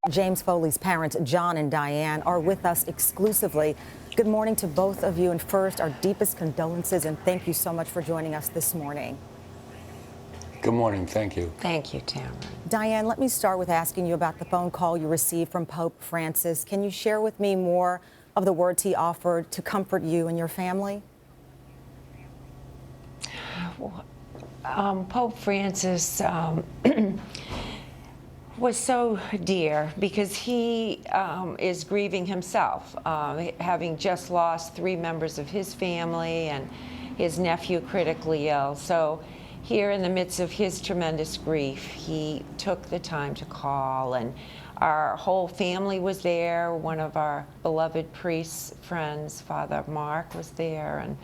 James Foley's parents, John and Diane, are with us exclusively. Good morning to both of you. And first, our deepest condolences and thank you so much for joining us this morning. Good morning. Thank you. Thank you, Tamara. Diane, let me start with asking you about the phone call you received from Pope Francis. Can you share with me more of the words he offered to comfort you and your family? Pope Francis was so dear because he is grieving himself, having just lost 3 members of his family and his nephew critically ill. So here in the midst of his tremendous grief, he took the time to call, and our whole family was there. One of our beloved priest's friends, Father Mark, was there, and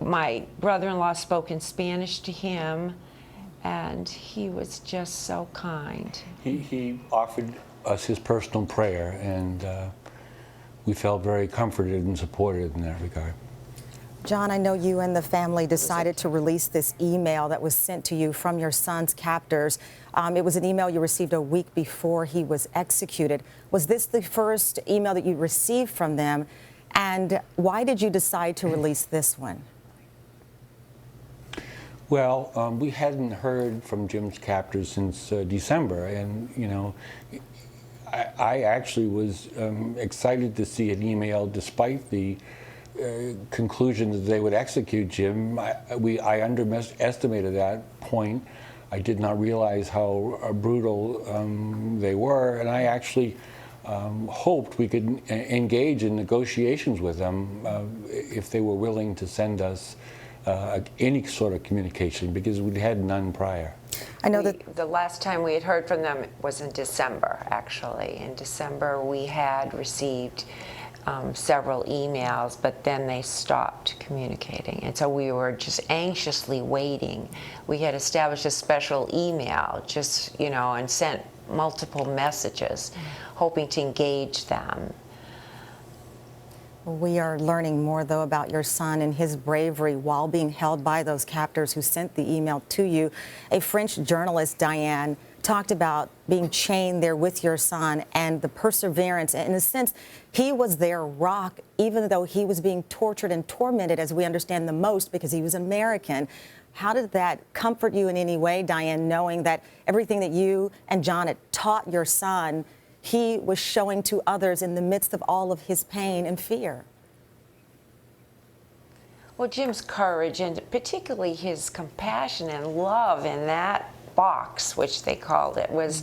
my brother-in-law spoke in Spanish to him, and he was just so kind. He offered us his personal prayer, and we felt very comforted and supported in that regard. John, I know you and the family decided to release this email that was sent to you from your son's captors. It was an email you received a week before he was executed. Was this the first email that you received from them? And why did you decide to release this one? Well, we hadn't heard from Jim's captors since December, and I actually was excited to see an email, despite the conclusion that they would execute Jim. I underestimated that point. I did not realize how brutal they were, and I actually hoped we could engage in negotiations with them if they were willing to send us any sort of communication, because we'd had none prior. I know that the last time we had heard from them was in December, actually. In December, we had received several emails, but then they stopped communicating. And so we were just anxiously waiting. We had established a special email, just, and sent multiple messages, hoping to engage them. we are learning more, though, about your son and his bravery while being held by those captors who sent the email to you. A French journalist, Diane, talked about being chained there with your son and the perseverance. In a sense, he was their rock, even though he was being tortured and tormented, as we understand the most, because he was American. How did that comfort you in any way, Diane, knowing that everything that you and John had taught your son, he was showing to others in the midst of all of his pain and fear? Well, Jim's courage, and particularly his compassion and love in that box, which they called it, was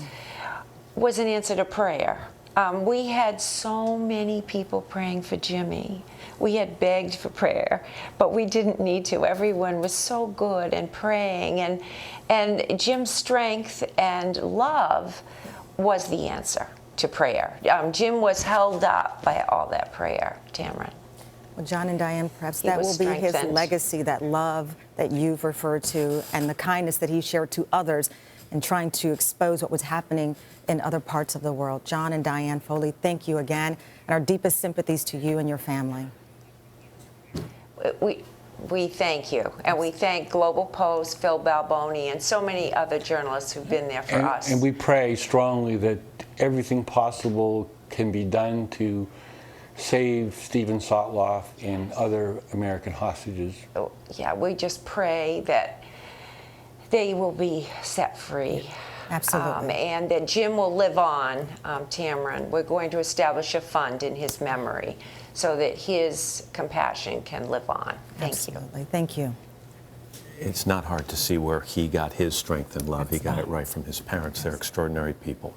an answer to prayer. We had so many people praying for Jimmy. We had begged for prayer, but we didn't need to. Everyone was so good and praying, and Jim's strength and love was the answer to prayer. Jim was held up by all that prayer, Tamara. Well, John and Diane, perhaps that will be his legacy, that love that you've referred to and the kindness that he shared to others in trying to expose what was happening in other parts of the world. John and Diane Foley, thank you again, and our deepest sympathies to you and your family. We thank you, and we thank Global Post, Phil Balboni, and so many other journalists who've been there for us. And we pray strongly that everything possible can be done to save Stephen Sotloff and other American hostages. Yeah, we just pray that they will be set free. Absolutely. And that Jim will live on, Tamron. We're going to establish a fund in his memory so that his compassion can live on. Thank you. Absolutely. Thank you. It's not hard to see where he got his strength and love. He got it right from his parents. They're extraordinary people.